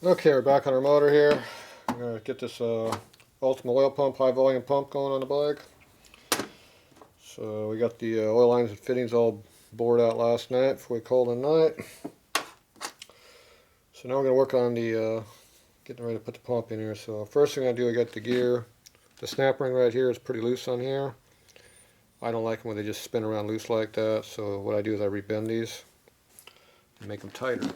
Okay, we're back on our motor here. I'm going to get this Ultima oil pump, high volume pump going on the bike. So we got the oil lines and fittings all bored out last night before we called it a night. So now we're going to work on the getting ready to put the pump in here. So first thing I do, I got the gear. The snap ring right here is pretty loose on here. I don't like them when they just spin around loose like that. So what I do is I rebend these and make them tighter.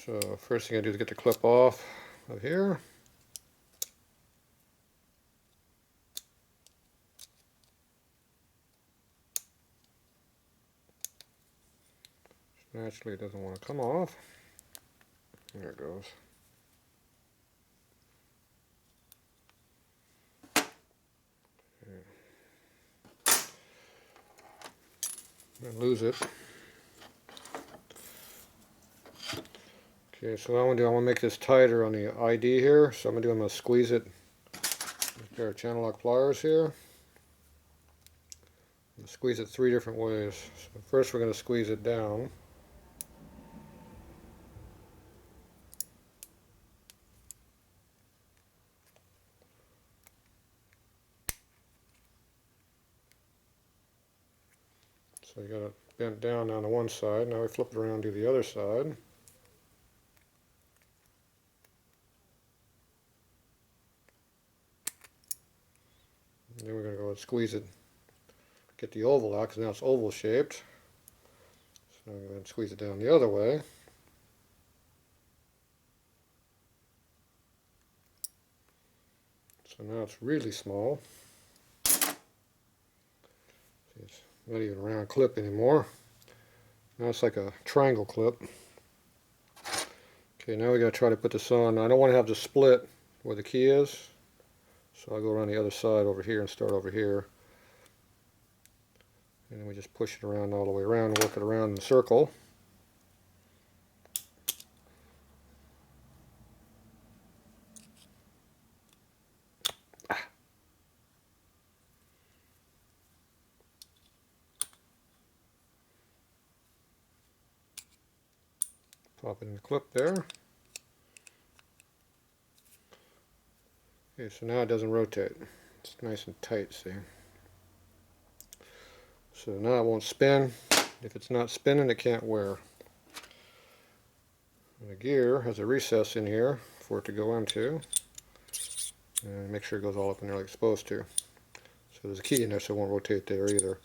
So first thing I do is get the clip off of here. Naturally, it doesn't want to come off. There it goes. And lose it. Okay, so what I'm going to make this tighter on the ID here. So I'm going to squeeze it with a pair of channel lock pliers here. Squeeze it 3 different ways. So first we're going to squeeze it down. So you got it bent down on the one side. Now we flip it around to the other side. And then we're going to go and squeeze it, get the oval out, because now it's oval shaped. So I'm going to squeeze it down the other way. So now it's really small. It's not even a round clip anymore. Now it's like a triangle clip. Okay, now we got to try to put this on. I don't want to have the split where the key is. So I'll go around the other side over here and start over here. And then we just push it around all the way around and work it around in a circle. Pop it in the clip there. Okay, so now it doesn't rotate. It's nice and tight, see? So now it won't spin. If it's not spinning, it can't wear. And the gear has a recess in here for it to go into. And make sure it goes all up in there like it's supposed to. So there's a key in there so it won't rotate there either.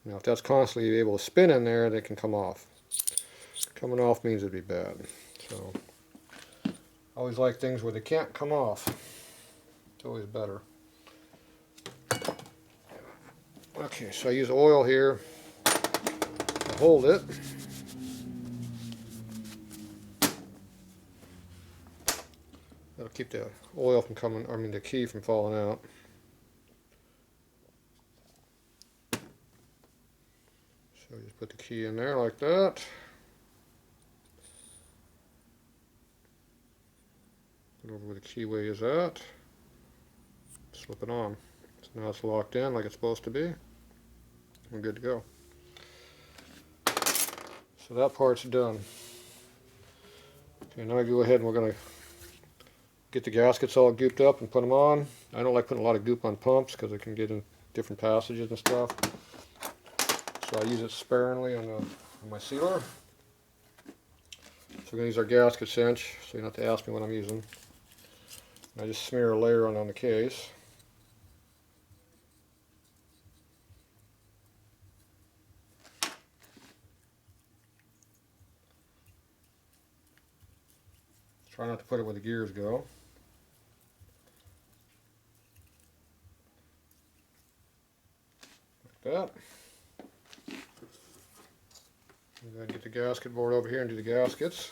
Now if that's constantly able to spin in there, it can come off. Coming off means it'd be bad. So I always like things where they can't come off. It's always better. Okay, so I use oil here to hold it. That'll keep the oil from coming, the key from falling out. So just put the key in there like that. Put over where the keyway is at. Slip it on. So now it's locked in like it's supposed to be. We're good to go. So that part's done. Okay, now I go ahead and we're going to get the gaskets all gooped up and put them on. I don't like putting a lot of goop on pumps because it can get in different passages and stuff. So I use it sparingly on my sealer. So we're going to use our gasket cinch, so you don't have to ask me what I'm using. I just smear a layer on the case. Try not to put it where the gears go. Like that. And then get the gasket board over here and do the gaskets.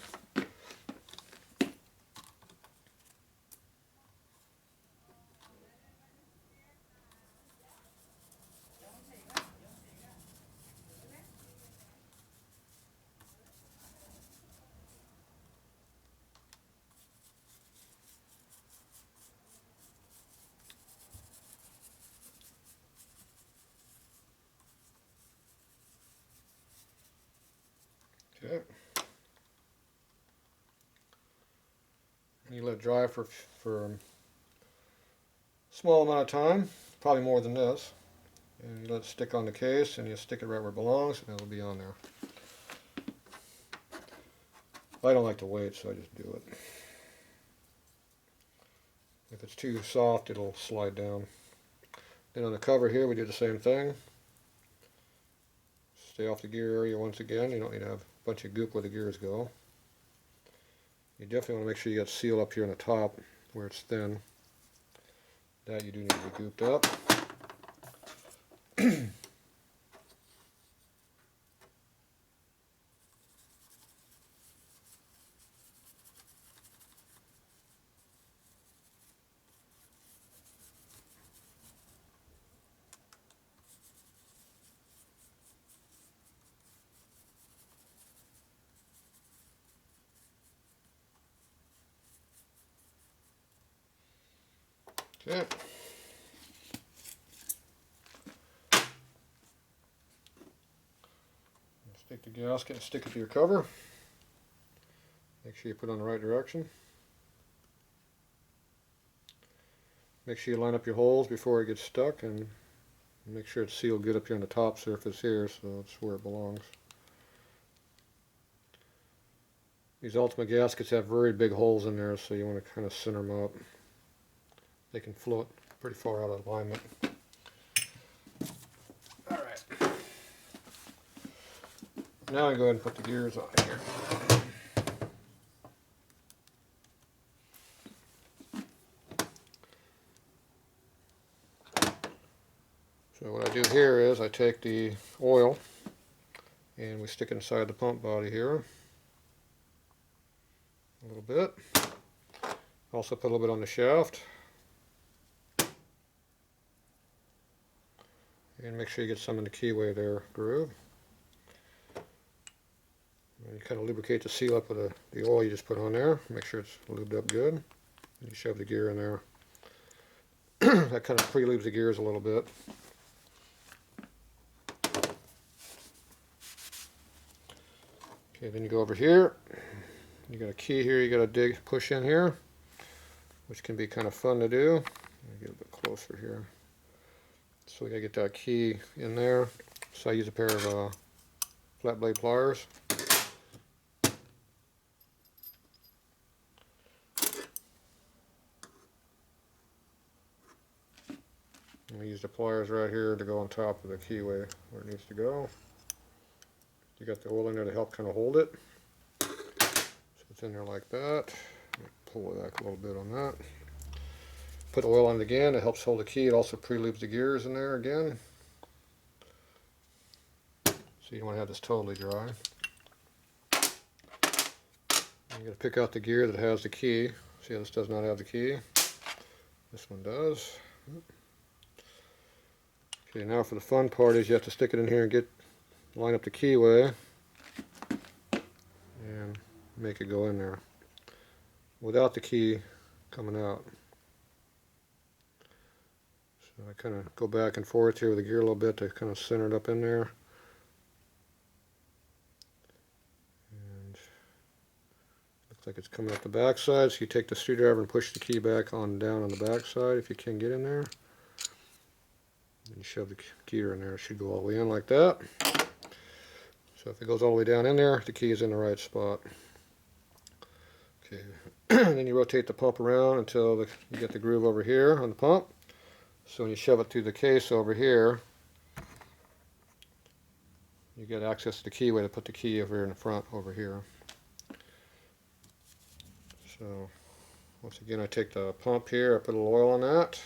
it dry for a small amount of time, probably more than this. And you let it stick on the case, and you stick it right where it belongs, and it'll be on there. I don't like to wait, so I just do it. If it's too soft, it'll slide down. Then on the cover here, we do the same thing. Stay off the gear area once again. You don't need to have a bunch of goop where the gears go. You definitely want to make sure you got seal up here on the top where it's thin. That you do need to be gooped up. Okay. Stick the gasket and stick it to your cover. Make sure you put it on the right direction. Make sure you line up your holes before it gets stuck, and make sure it's sealed good up here on the top surface here, so it's where it belongs. These Ultima gaskets have very big holes in there, so you want to kind of center them up. They can float pretty far out of alignment. Alright. Now I go ahead and put the gears on here. So what I do here is I take the oil and we stick it inside the pump body here. A little bit. Also put a little bit on the shaft. And make sure you get some in the keyway there groove. And you kind of lubricate the seal up with the oil you just put on there. Make sure it's lubed up good. And you shove the gear in there. That kind of pre-lubes the gears a little bit. Okay, then you go over here. You got a key here you got to push in here, which can be kind of fun to do. Let me get a bit closer here. So we got to get that key in there. So I use a pair of flat blade pliers. And I use the pliers right here to go on top of the keyway where it needs to go. You got the oil in there to help kind of hold it. So it's in there like that. Pull it back a little bit on that. Put oil on it again. It helps hold the key. It also pre-lubes the gears in there again. So you don't want to have this totally dry. You got to pick out the gear that has the key. See how this does not have the key? This one does. Okay, now for the fun part is you have to stick it in here and line up the keyway and make it go in there without the key coming out. So I kind of go back and forth here with the gear a little bit to kind of center it up in there. And looks like it's coming out the back side, so you take the screwdriver and push the key back on down on the back side if you can get in there. And you shove the gear in there. It should go all the way in like that. So if it goes all the way down in there, the key is in the right spot. Okay, then you rotate the pump around until you get the groove over here on the pump. So when you shove it through the case over here, you get access to the keyway to put the key over here in the front over here. So once again, I take the pump here, I put a little oil on that.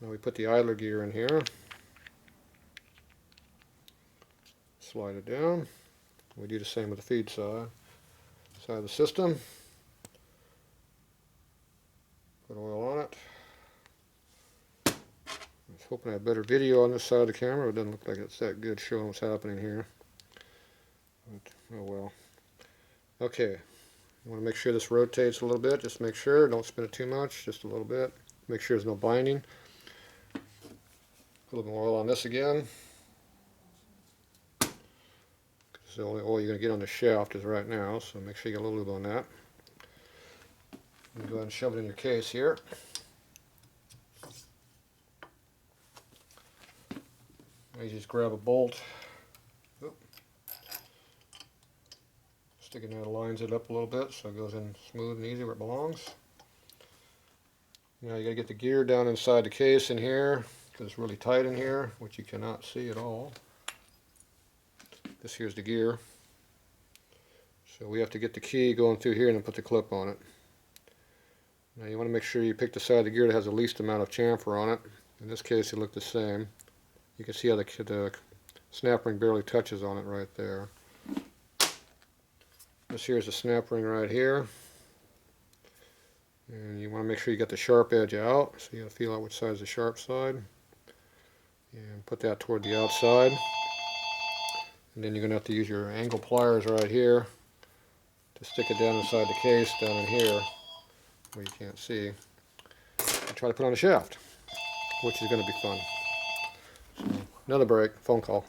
Now we put the idler gear in here. Slide it down. We do the same with the feed side of the system. Put oil on it. I was hoping I had better video on this side of the camera. It doesn't look like it's that good showing what's happening here. But, oh well. Okay. You want to make sure this rotates a little bit. Just make sure. Don't spin it too much. Just a little bit. Make sure there's no binding. Put a little more oil on this again. The only oil you're going to get on the shaft is right now, so make sure you get a little lube on that. Go ahead and shove it in your case here. Now you just grab a bolt. Oop. Stick it in there, lines it up a little bit so it goes in smooth and easy where it belongs. Now you got to get the gear down inside the case in here because it's really tight in here, which you cannot see at all. This here's the gear. So we have to get the key going through here and then put the clip on it. Now you want to make sure you pick the side of the gear that has the least amount of chamfer on it. In this case it looked the same. You can see how the snap ring barely touches on it right there. This here is the snap ring right here. And you want to make sure you get the sharp edge out. So you got to feel out which side is the sharp side. And put that toward the outside. And then you're going to have to use your angle pliers right here to stick it down inside the case down in here where you can't see. And try to put on a shaft, which is going to be fun. So, another break, phone call.